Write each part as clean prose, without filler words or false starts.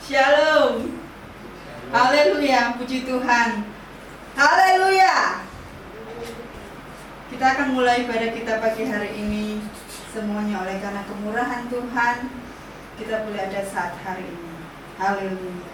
Shalom. Haleluya, puji Tuhan. Haleluya. Kita akan mulai ibadah kita pagi hari ini. Semuanya oleh karena kemurahan Tuhan, kita boleh ada saat hari ini. Haleluya.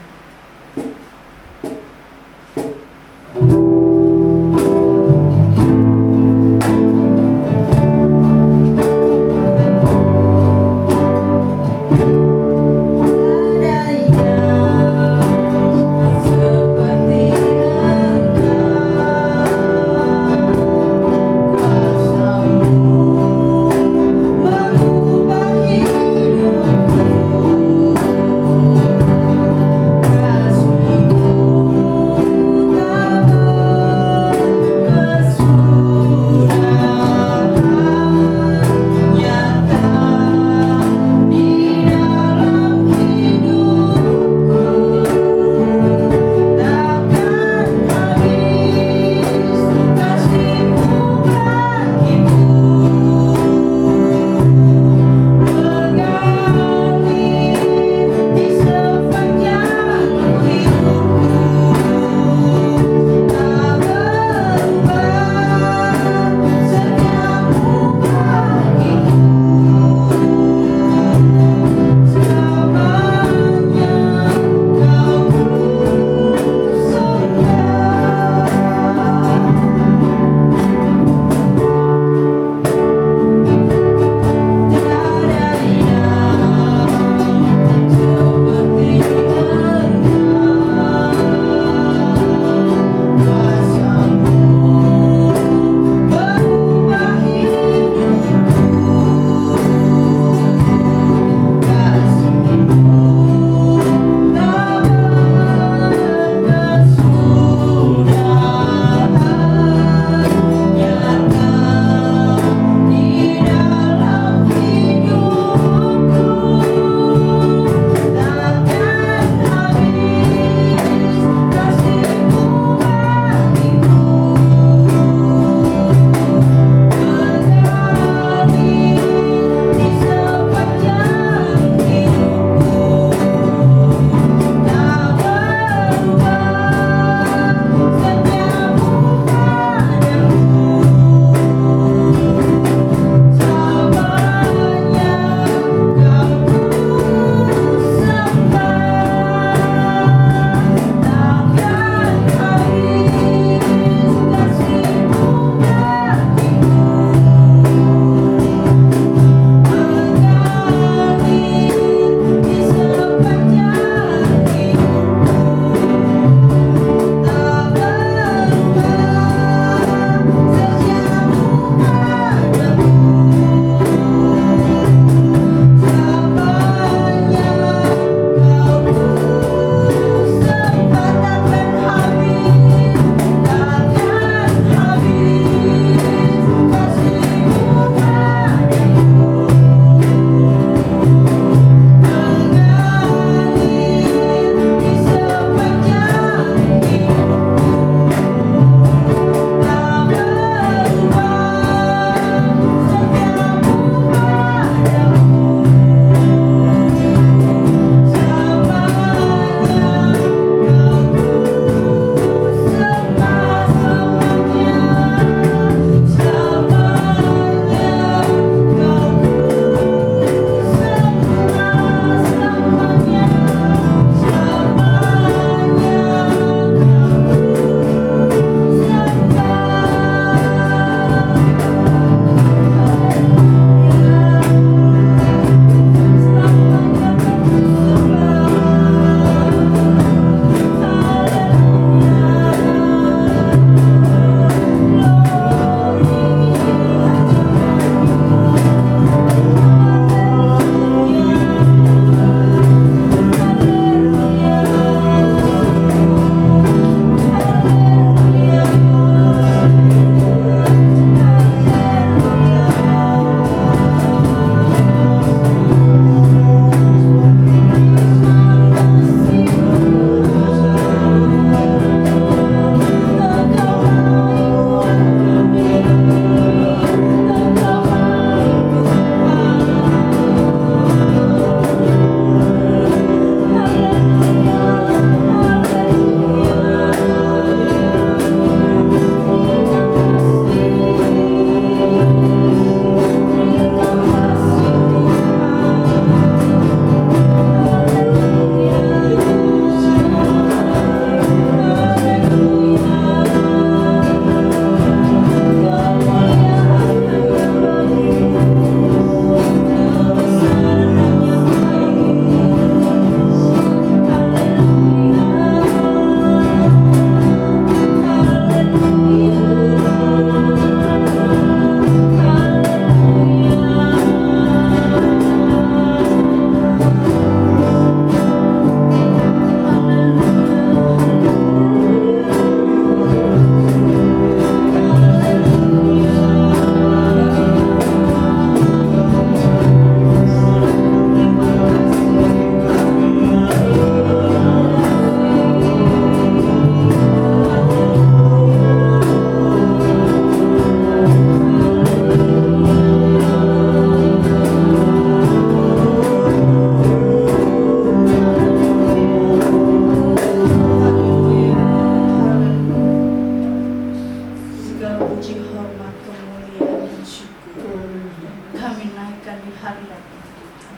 kami naikkan di hadirat Tuhan.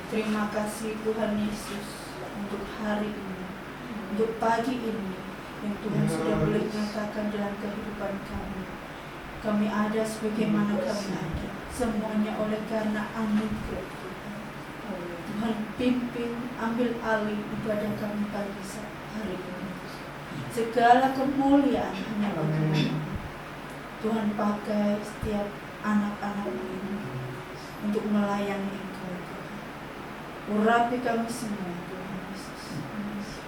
Terima kasih Tuhan Yesus untuk hari ini, untuk pagi ini yang Tuhan sudah boleh nyatakan dalam kehidupan kami. Kami ada sebagaimana kami ada, semuanya oleh karena anugerah Tuhan. Tuhan pimpin, ambil alih ibadah kami pagi hari ini. Segala kemuliaan hanya bagi Tuhan. Pakai setiap anak-anak ini untuk melayani Engkau Tuhan. Urapi kami semua Tuhan Yesus.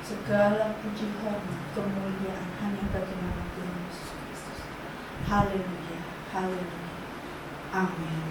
Segala puji hormat kemuliaan hanya bagi nama Tuhan Yesus Kristus. Haleluya, haleluya, amin.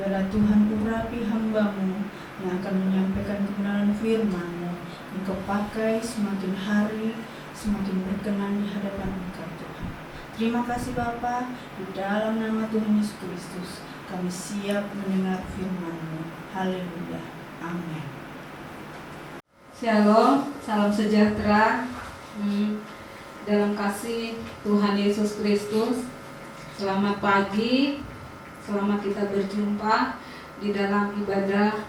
Biarlah Tuhan urapi hamba-Mu yang akan menyampaikan kebenaran firman-Mu. Engkau pakai semakin hari, semakin berkenan di hadapan Engkau Tuhan. Terima kasih Bapa, di dalam nama Tuhan Yesus Kristus kami siap mendengar firman-Mu. Haleluya. Amin. Shalom, salam sejahtera dalam kasih Tuhan Yesus Kristus. Selamat pagi, selamat kita berjumpa di dalam ibadah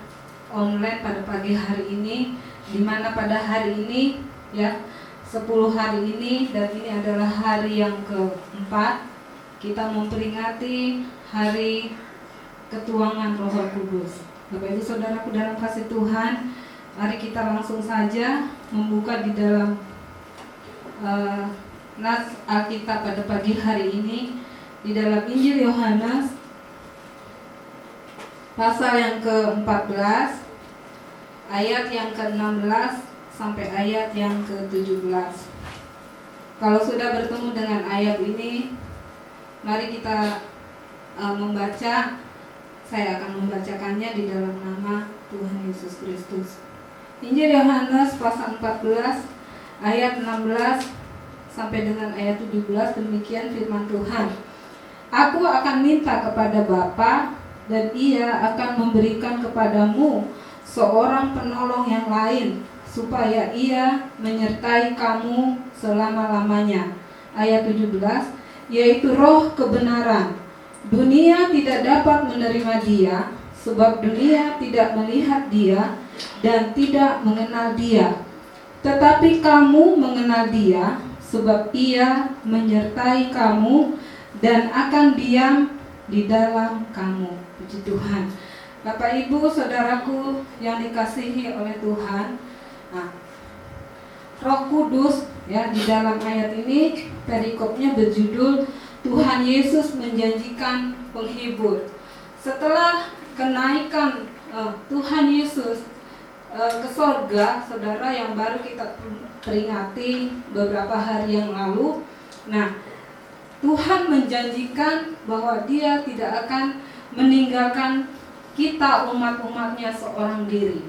online pada pagi hari ini, di mana pada hari ini ya 10 hari ini, dan ini adalah hari yang keempat kita memperingati hari ketuangan Roh Kudus. Bapak Ibu Saudaraku dalam kasih Tuhan, mari kita langsung saja membuka di dalam nas Alkitab pada pagi hari ini, di dalam Injil Yohanes pasal yang ke-14 ayat yang ke-16 sampai ayat yang ke-17. Kalau sudah bertemu dengan ayat ini, mari kita membaca. Saya akan membacakannya di dalam nama Tuhan Yesus Kristus. Injil Yohanes pasal 14 ayat 16 sampai dengan ayat 17, demikian firman Tuhan. Aku akan minta kepada Bapa, dan Ia akan memberikan kepadamu seorang penolong yang lain, supaya Ia menyertai kamu selama-lamanya. Ayat 17, yaitu Roh kebenaran. Dunia tidak dapat menerima Dia, sebab dunia tidak melihat Dia dan tidak mengenal Dia. Tetapi kamu mengenal Dia, sebab Ia menyertai kamu dan akan diam di dalam kamu. Puji Tuhan. Bapak Ibu Saudaraku yang dikasihi oleh Tuhan, Roh Kudus ya, di dalam ayat ini perikopnya berjudul Tuhan Yesus menjanjikan penghibur. Setelah kenaikan Tuhan Yesus ke sorga, saudara, yang baru kita peringati beberapa hari yang lalu. Nah, Tuhan menjanjikan bahwa Dia tidak akan meninggalkan kita umat-umatnya seorang diri.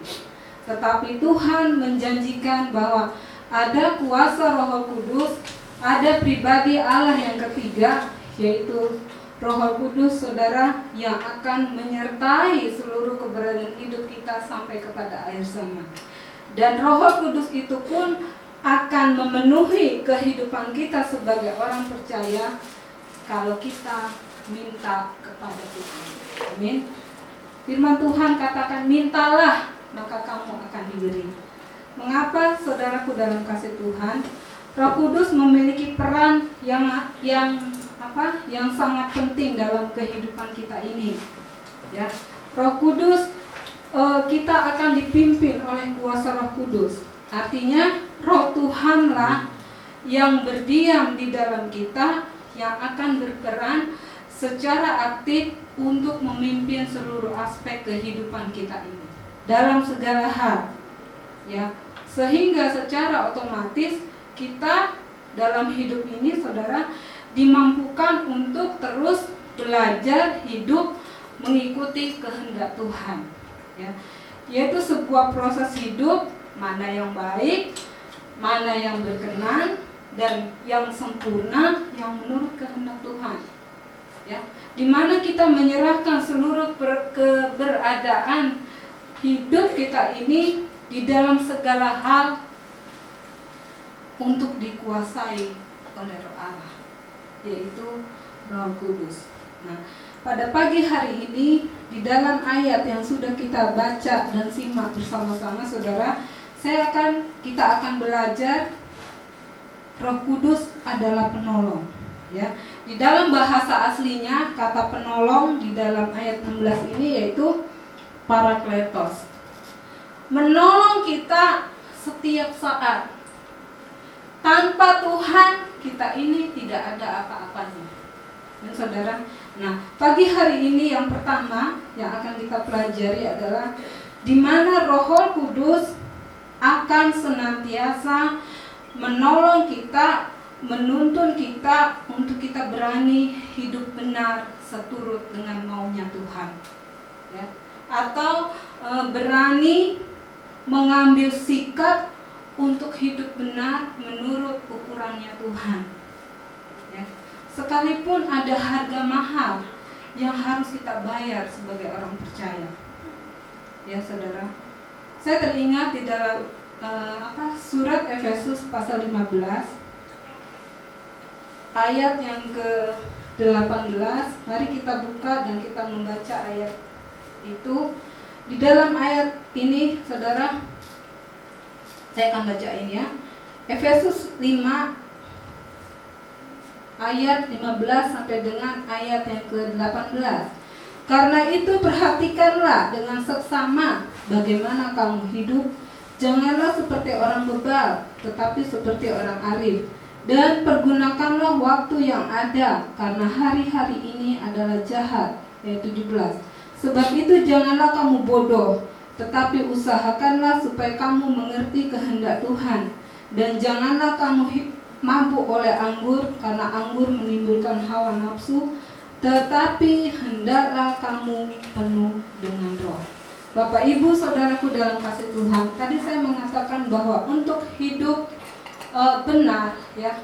Tetapi Tuhan menjanjikan bahwa ada kuasa Roh Kudus, ada pribadi Allah yang ketiga, yaitu Roh Kudus, saudara, yang akan menyertai seluruh keberadaan hidup kita sampai kepada akhir zaman. Dan Roh Kudus itu pun akan memenuhi kehidupan kita sebagai orang percaya kalau kita minta kepada Tuhan. Amin. Firman Tuhan katakan, mintalah maka kamu akan diberi. Mengapa saudaraku dalam kasih Tuhan? Roh Kudus memiliki peran yang sangat penting dalam kehidupan kita ini. Ya, Roh Kudus, kita akan dipimpin oleh kuasa Roh Kudus. Artinya Roh Tuhanlah yang berdiam di dalam kita, yang akan berperan secara aktif untuk memimpin seluruh aspek kehidupan kita ini dalam segala hal. Ya, sehingga secara otomatis kita dalam hidup ini, saudara, dimampukan untuk terus belajar hidup mengikuti kehendak Tuhan. Ya, yaitu sebuah proses hidup, mana yang baik, mana yang berkenan, dan yang sempurna, yang menurut kehendak Tuhan. Ya, di mana kita menyerahkan seluruh keberadaan hidup kita ini di dalam segala hal untuk dikuasai oleh Roh Allah, yaitu Roh Kudus. Nah, pada pagi hari ini di dalam ayat yang sudah kita baca dan simak bersama-sama, saudara, kita akan belajar Roh Kudus adalah penolong. Ya, di dalam bahasa aslinya kata penolong di dalam ayat 16 ini yaitu Parakletos. Menolong kita setiap saat. Tanpa Tuhan kita ini tidak ada apa-apanya. Dan saudara, nah, pagi hari ini yang pertama yang akan kita pelajari adalah di mana Roh Kudus akan senantiasa menolong kita, menuntun kita untuk kita berani hidup benar seturut dengan maunya Tuhan. Ya. Atau berani mengambil sikap untuk hidup benar menurut ukurannya Tuhan. Ya. Sekalipun ada harga mahal yang harus kita bayar sebagai orang percaya. Ya, saudara. Saya teringat di dalam surat Efesus pasal 15 ayat yang ke-18. Mari kita buka dan kita membaca ayat itu. Di dalam ayat ini, saudara, saya akan bacain ya. Efesus 5 ayat 15 sampai dengan ayat yang ke-18. Karena itu perhatikanlah dengan seksama bagaimana kamu hidup. Janganlah seperti orang bebal, tetapi seperti orang arif. Dan pergunakanlah waktu yang ada, karena hari-hari ini adalah jahat. Ayat 17. Sebab itu janganlah kamu bodoh, tetapi usahakanlah supaya kamu mengerti kehendak Tuhan. Dan janganlah kamu mabuk oleh anggur, karena anggur menimbulkan hawa nafsu, tetapi hendaklah kamu penuh dengan Roh. Bapak, Ibu, saudaraku dalam kasih Tuhan, tadi saya mengatakan bahwa untuk hidup benar, ya,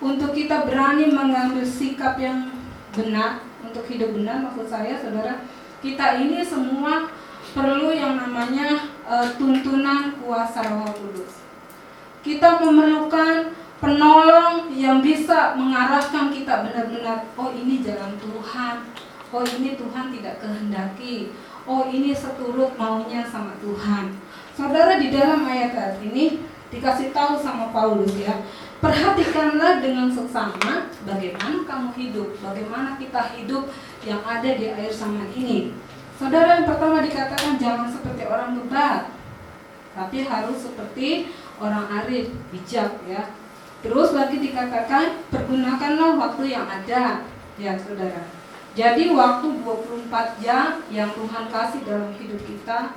untuk kita berani mengambil sikap yang benar, untuk hidup benar, maksud saya, saudara, kita ini semua perlu yang namanya tuntunan kuasa Roh Kudus. Kita memerlukan penolong yang bisa mengarahkan kita benar-benar, oh ini jalan Tuhan, oh ini Tuhan tidak kehendaki, oh ini seturut maunya sama Tuhan. Saudara, di dalam ayat ini dikasih tahu sama Paulus ya, perhatikanlah dengan seksama bagaimana kamu hidup, bagaimana kita hidup yang ada di air sama ini. Saudara, yang pertama dikatakan jangan seperti orang bebal, tapi harus seperti orang arif, bijak ya. Terus lagi dikatakan pergunakanlah waktu yang ada ya, saudara. Jadi waktu 24 jam yang Tuhan kasih dalam hidup kita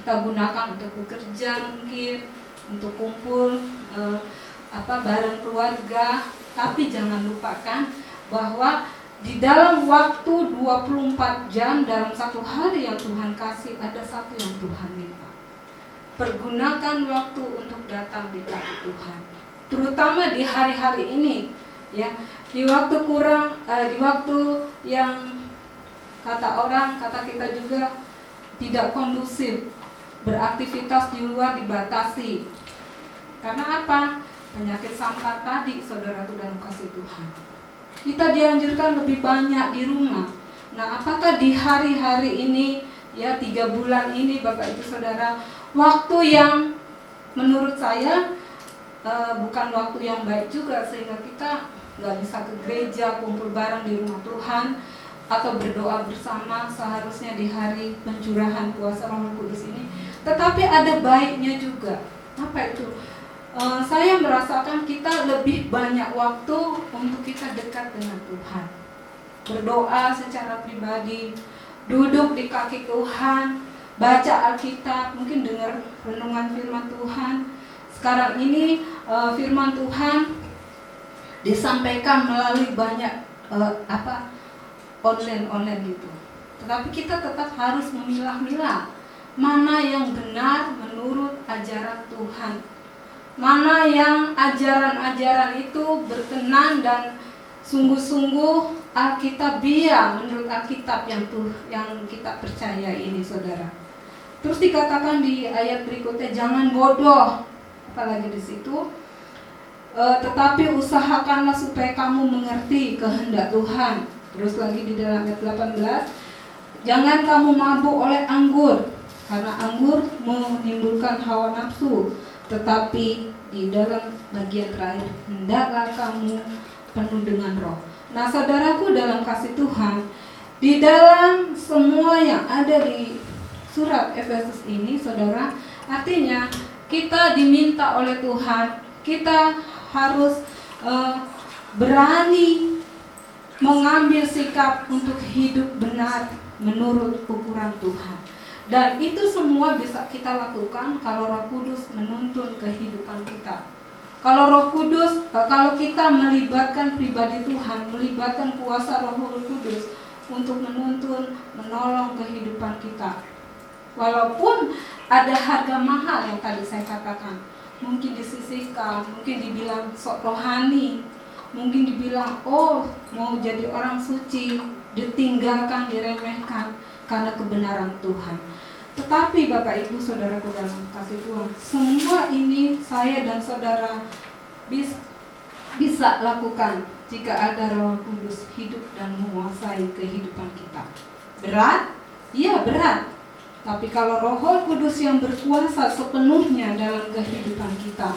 gunakan untuk bekerja mungkin, untuk kumpul bareng keluarga. Tapi jangan lupakan bahwa di dalam waktu 24 jam dalam satu hari yang Tuhan kasih, ada satu yang Tuhan minta. Pergunakan waktu untuk datang di kaki Tuhan. Terutama di hari-hari ini ya. Di waktu di waktu yang kata kita juga tidak kondusif, beraktivitas di luar dibatasi. Karena apa? Penyakit sampah tadi, saudaraku dalam kasih Tuhan. Kita dianjurkan lebih banyak di rumah. Nah, apakah di hari-hari ini ya, 3 bulan ini Bapak Ibu Saudara, waktu yang menurut saya bukan waktu yang baik juga, sehingga kita nggak bisa ke gereja, kumpul bareng di rumah Tuhan, atau berdoa bersama seharusnya di hari pencurahan kuasa Roh Kudus ini. Tetapi ada baiknya juga. Apa itu? Saya merasakan kita lebih banyak waktu untuk kita dekat dengan Tuhan, berdoa secara pribadi, duduk di kaki Tuhan, baca Alkitab, mungkin dengar renungan firman Tuhan. Sekarang ini firman Tuhan disampaikan melalui banyak online gitu. Tetapi kita tetap harus memilah-milah mana yang benar menurut ajaran Tuhan, mana yang ajaran-ajaran itu berkenan dan sungguh-sungguh Alkitabiah, menurut Alkitab yang kita percaya ini, saudara. Terus dikatakan di ayat berikutnya, jangan bodoh, apalagi di situ. Tetapi usahakanlah supaya kamu mengerti kehendak Tuhan. Terus lagi di dalam ayat 18, jangan kamu mabuk oleh anggur, karena anggur menimbulkan hawa nafsu. Tetapi di dalam bagian terakhir, hendaklah kamu penuh dengan Roh. Nah, saudaraku dalam kasih Tuhan, di dalam semua yang ada di surat Efesus ini, saudara, artinya kita diminta oleh Tuhan, kita harus berani mengambil sikap untuk hidup benar menurut ukuran Tuhan. Dan itu semua bisa kita lakukan kalau Roh Kudus menuntun kehidupan kita. Kalau Roh Kudus, kalau kita melibatkan pribadi Tuhan, melibatkan kuasa Roh Kudus untuk menuntun, menolong kehidupan kita. Walaupun ada harga mahal yang tadi saya katakan, mungkin disisihkan, mungkin dibilang sok rohani, mungkin dibilang mau jadi orang suci, ditinggalkan, diremehkan karena kebenaran Tuhan. Tetapi Bapak Ibu Saudaraku dalam kasih Tuhan, semua ini saya dan saudara bisa lakukan jika ada Roh Kudus hidup dan menguasai kehidupan kita. Berat? Iya berat. Tapi kalau Roh Kudus yang berkuasa sepenuhnya dalam kehidupan kita,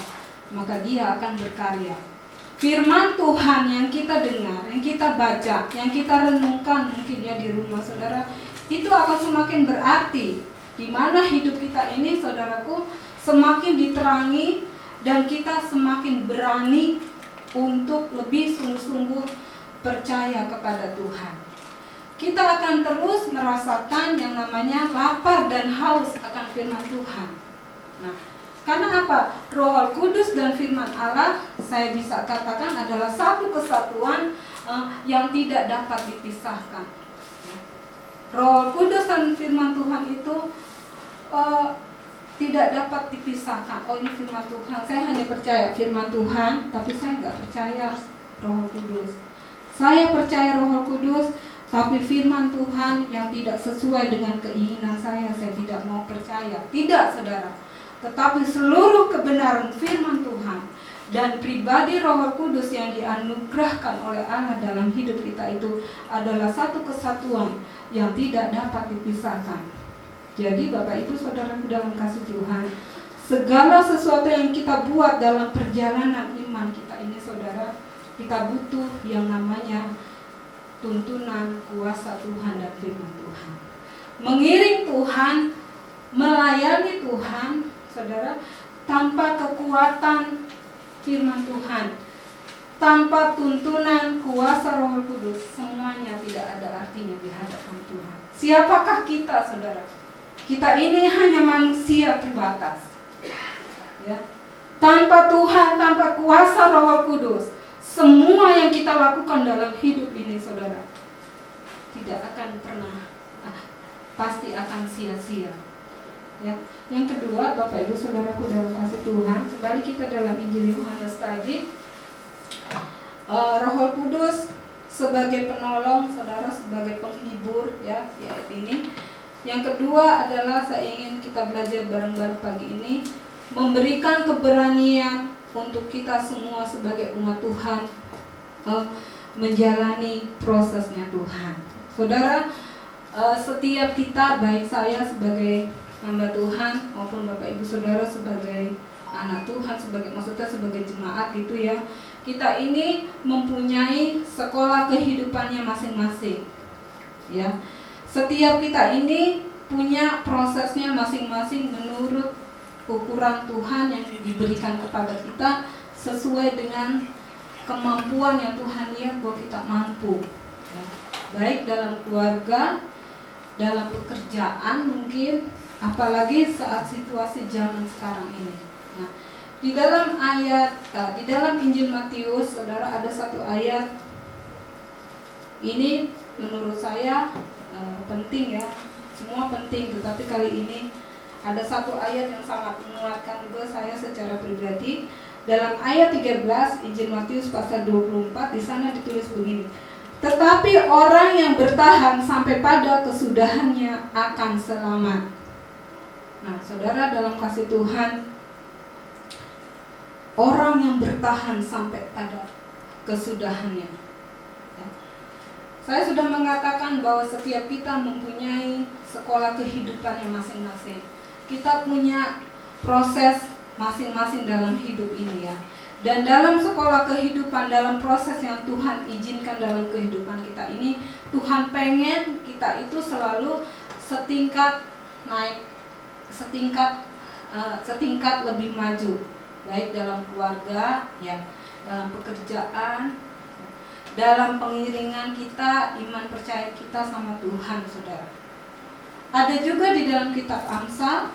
maka Dia akan berkarya. Firman Tuhan yang kita dengar, yang kita baca, yang kita renungkan mungkin ya di rumah saudara, itu akan semakin berarti. Di mana hidup kita ini, saudaraku, semakin diterangi dan kita semakin berani untuk lebih sungguh-sungguh percaya kepada Tuhan. Kita akan terus merasakan yang namanya lapar dan haus akan firman Tuhan. Nah, karena apa? Roh Kudus dan firman Allah, saya bisa katakan adalah satu kesatuan yang tidak dapat dipisahkan. Roh Kudus dan firman Tuhan itu tidak dapat dipisahkan. Oh, ini firman Tuhan, saya hanya percaya firman Tuhan, tapi saya nggak percaya Roh Kudus. Saya percaya Roh Kudus, tapi firman Tuhan yang tidak sesuai dengan keinginan saya tidak mau percaya. Tidak, saudara. Tetapi seluruh kebenaran firman Tuhan dan pribadi Roh Kudus yang dianugerahkan oleh Allah dalam hidup kita itu adalah satu kesatuan yang tidak dapat dipisahkan. Jadi Bapak Ibu Saudara dalam kasih Tuhan, segala sesuatu yang kita buat dalam perjalanan iman kita ini, saudara, kita butuh yang namanya tuntunan kuasa Tuhan dan firman Tuhan. Mengiring Tuhan, melayani Tuhan, saudara, tanpa kekuatan firman Tuhan, tanpa tuntunan kuasa Roh Kudus, semuanya tidak ada artinya di hadapan Tuhan. Siapakah kita, saudara? Kita ini hanya manusia terbatas. Ya. Tanpa Tuhan, tanpa kuasa Roh Kudus, semua yang kita lakukan dalam hidup ini, saudara, tidak akan pernah, pasti akan sia-sia. Ya. Yang kedua, Bapak Ibu Saudaraku dalam kasih Tuhan, kembali kita dalam Injil Yohanes tadi, Roh Kudus sebagai penolong, saudara, sebagai penghibur, ya, di ayat ini. Yang kedua adalah saya ingin kita belajar bareng-bareng pagi ini, memberikan keberanian untuk kita semua sebagai umat Tuhan menjalani prosesnya Tuhan. Saudara, setiap kita, baik saya sebagai hamba Tuhan maupun Bapak Ibu Saudara sebagai anak Tuhan, maksudnya sebagai jemaat gitu ya, kita ini mempunyai sekolah kehidupannya masing-masing. Ya. Setiap kita ini punya prosesnya masing-masing menurut ukuran Tuhan yang diberikan kepada kita sesuai dengan kemampuan yang Tuhan lihat bahwa kita mampu. Ya. Baik dalam keluarga, dalam pekerjaan mungkin, apalagi saat situasi zaman sekarang ini. Nah, di dalam Injil Matius, saudara, ada satu ayat ini menurut saya penting ya, semua penting, tetapi kali ini ada satu ayat yang sangat menguatkan juga saya secara pribadi. Dalam ayat 13 Injil Matius pasal 24, di sana ditulis begini: tetapi orang yang bertahan sampai pada kesudahannya akan selamat. Nah, saudara, dalam kasih Tuhan, orang yang bertahan sampai pada kesudahannya. Saya sudah mengatakan bahwa setiap kita mempunyai sekolah kehidupan yang masing-masing. Kita punya proses masing-masing dalam hidup ini ya. Dan dalam sekolah kehidupan, dalam proses yang Tuhan izinkan dalam kehidupan kita ini, Tuhan pengen kita itu selalu setingkat naik, setingkat lebih maju, baik dalam keluarga, ya, dalam pekerjaan, dalam pengiringan kita, iman percaya kita sama Tuhan, saudara. Ada juga di dalam kitab Amsal,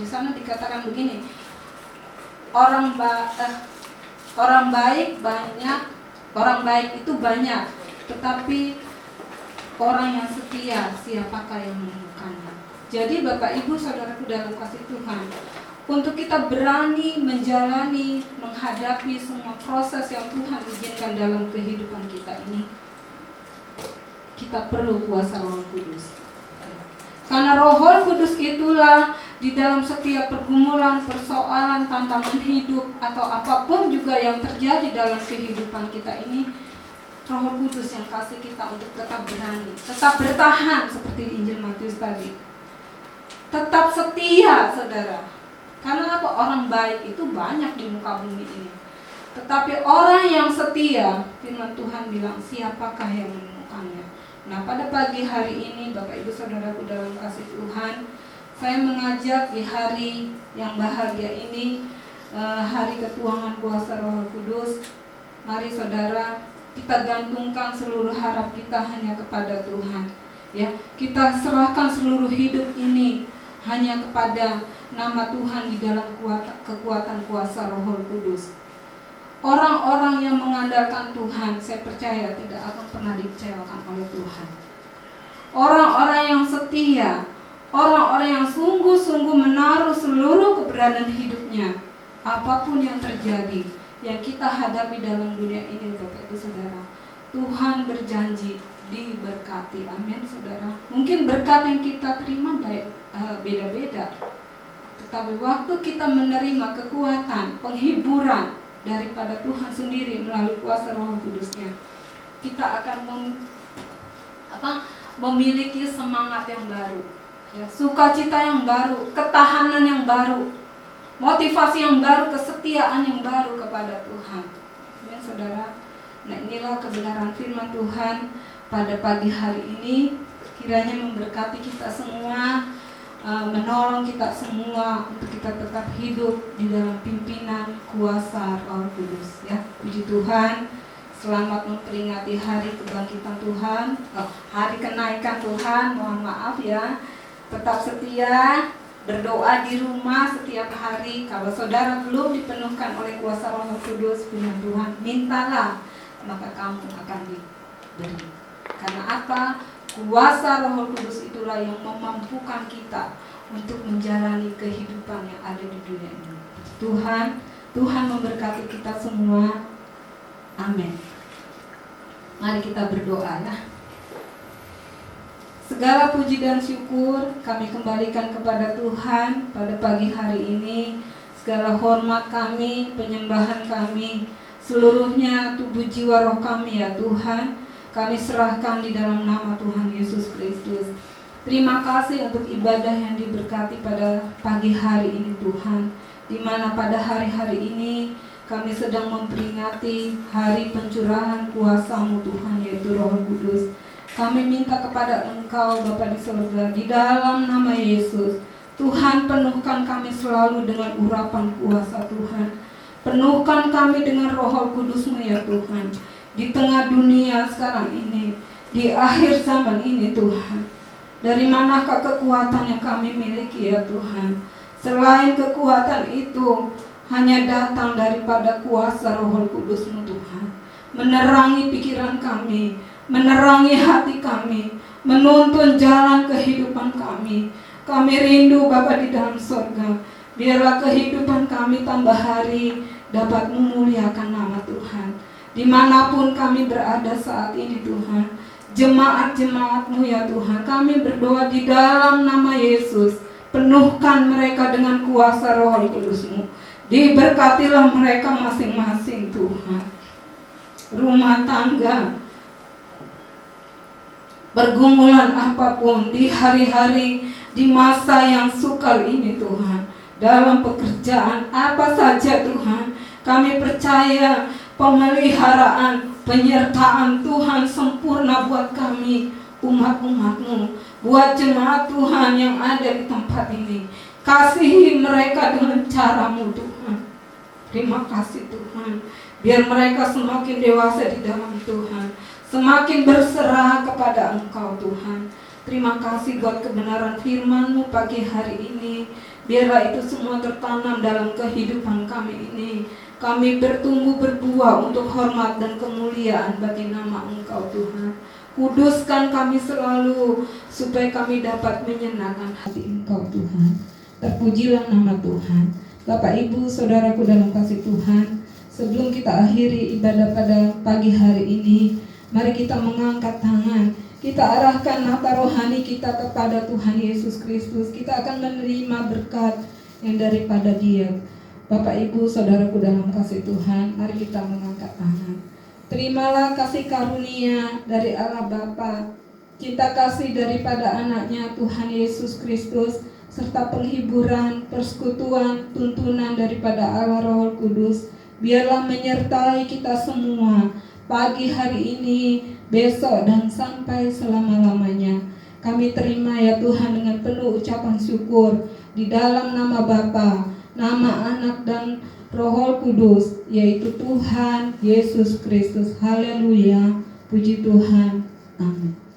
di sana dikatakan begini: orang baik itu banyak, tetapi orang yang setia, siapakah yang menemukannya? Jadi Bapak Ibu Saudaraku dalam kasih Tuhan, untuk kita berani menjalani, menghadapi semua proses yang Tuhan izinkan dalam kehidupan kita ini, kita perlu kuasa Roh Kudus. Karena Roh Kudus itulah di dalam setiap pergumulan, persoalan, tantangan hidup atau apapun juga yang terjadi dalam kehidupan kita ini, Roh Kudus yang kasih kita untuk tetap berani, tetap bertahan seperti Injil Matius tadi. Tetap setia, saudara. Karena apa? Orang baik itu banyak di muka bumi ini. Tetapi orang yang setia, firman Tuhan bilang, siapakah yang menemukannya? Nah, pada pagi hari ini, Bapak Ibu Saudaraku dalam kasih Tuhan, saya mengajak di hari yang bahagia ini, hari ketuhanan kuasa Roh Kudus. Mari saudara, kita gantungkan seluruh harap kita hanya kepada Tuhan. Ya, kita serahkan seluruh hidup ini hanya kepada nama Tuhan di dalam kekuatan kuasa Roh Kudus. Orang-orang yang mengandalkan Tuhan, saya percaya tidak akan pernah dikecewakan oleh Tuhan. Orang-orang yang setia, orang-orang yang sungguh-sungguh menaruh seluruh keberadaan hidupnya, apapun yang terjadi, yang kita hadapi dalam dunia ini, Bapak Ibu Saudara, Tuhan berjanji diberkati. Amin, saudara. Mungkin berkat yang kita terima beda-beda, tetapi waktu kita menerima kekuatan, penghiburan daripada Tuhan sendiri melalui kuasa Roh Kudusnya, kita akan memiliki semangat yang baru, ya, sukacita yang baru, ketahanan yang baru, motivasi yang baru, kesetiaan yang baru kepada Tuhan. Ya, saudara. Nah, inilah kebenaran firman Tuhan pada pagi hari ini. Kiranya memberkati kita semua, menolong kita semua untuk kita tetap hidup di dalam pimpinan kuasa Roh Kudus. Ya, puji Tuhan. Selamat memperingati hari kebangkitan Tuhan, hari kenaikan Tuhan. Mohon maaf ya. Tetap setia, berdoa di rumah setiap hari. Kalau saudara belum dipenuhkan oleh kuasa Roh Kudus, firman Tuhan, mintalah, maka kamu akan diberi. Karena apa? Kuasa Roh Kudus itulah yang memampukan kita untuk menjalani kehidupan yang ada di dunia ini. Tuhan memberkati kita semua. Amin. Mari kita berdoa ya. Segala puji dan syukur kami kembalikan kepada Tuhan pada pagi hari ini. Segala hormat kami, penyembahan kami, seluruhnya tubuh jiwa roh kami ya Tuhan, kami serahkan di dalam nama Tuhan Yesus Kristus. Terima kasih untuk ibadah yang diberkati pada pagi hari ini Tuhan, di mana pada hari-hari ini kami sedang memperingati hari pencurahan kuasa-Mu Tuhan, yaitu Roh Kudus. Kami minta kepada Engkau Bapa di surga, di dalam nama Yesus, Tuhan penuhkan kami selalu dengan urapan kuasa Tuhan. Penuhkan kami dengan Roh Kudus-Mu ya Tuhan. Di tengah dunia sekarang ini, di akhir zaman ini Tuhan, dari manakah kekuatan yang kami miliki ya Tuhan? Selain kekuatan itu, hanya datang daripada kuasa Roh Kudus-Mu Tuhan. Menerangi pikiran kami, menerangi hati kami, menuntun jalan kehidupan kami. Kami rindu Bapa di dalam surga, biarlah kehidupan kami tambah hari dapat memuliakan nama Tuhan. Dimanapun kami berada saat ini Tuhan, jemaat-jemaat-Mu ya Tuhan, kami berdoa di dalam nama Yesus, penuhkan mereka dengan kuasa Roh Kudus-Mu. Diberkatilah mereka masing-masing Tuhan. Rumah tangga, pergumulan apapun di hari-hari, di masa yang sukar ini Tuhan, dalam pekerjaan apa saja Tuhan, kami percaya pemeliharaan, penyertaan Tuhan sempurna buat kami, umat-umat-Mu, buat jemaat Tuhan yang ada di tempat ini. Kasihi mereka dengan cara-Mu Tuhan. Terima kasih Tuhan. Biar mereka semakin dewasa di dalam Tuhan, semakin berserah kepada Engkau Tuhan. Terima kasih buat kebenaran firman-Mu pagi hari ini. Biarlah itu semua tertanam dalam kehidupan kami ini. Kami bertumbuh berbuah untuk hormat dan kemuliaan bagi nama Engkau Tuhan. Kuduskan kami selalu supaya kami dapat menyenangkan hati Engkau Tuhan. Terpujilah nama Tuhan. Bapak Ibu Saudaraku dalam kasih Tuhan, sebelum kita akhiri ibadah pada pagi hari ini, mari kita mengangkat tangan. kita arahkan mata rohani kita kepada Tuhan Yesus Kristus, kita akan menerima berkat yang daripada Dia. Bapak Ibu saudaraku dalam kasih Tuhan, mari kita mengangkat tangan. Terimalah kasih karunia dari Allah Bapa, cinta kasih daripada anaknya Tuhan Yesus Kristus, serta penghiburan, persekutuan, tuntunan daripada Allah Roh Kudus, biarlah menyertai kita semua pagi hari ini, besok, dan sampai selama-lamanya. Kami terima ya Tuhan dengan penuh ucapan syukur di dalam nama Bapa, nama Anak dan Roh Kudus, yaitu Tuhan Yesus Kristus. Haleluya, puji Tuhan, amin.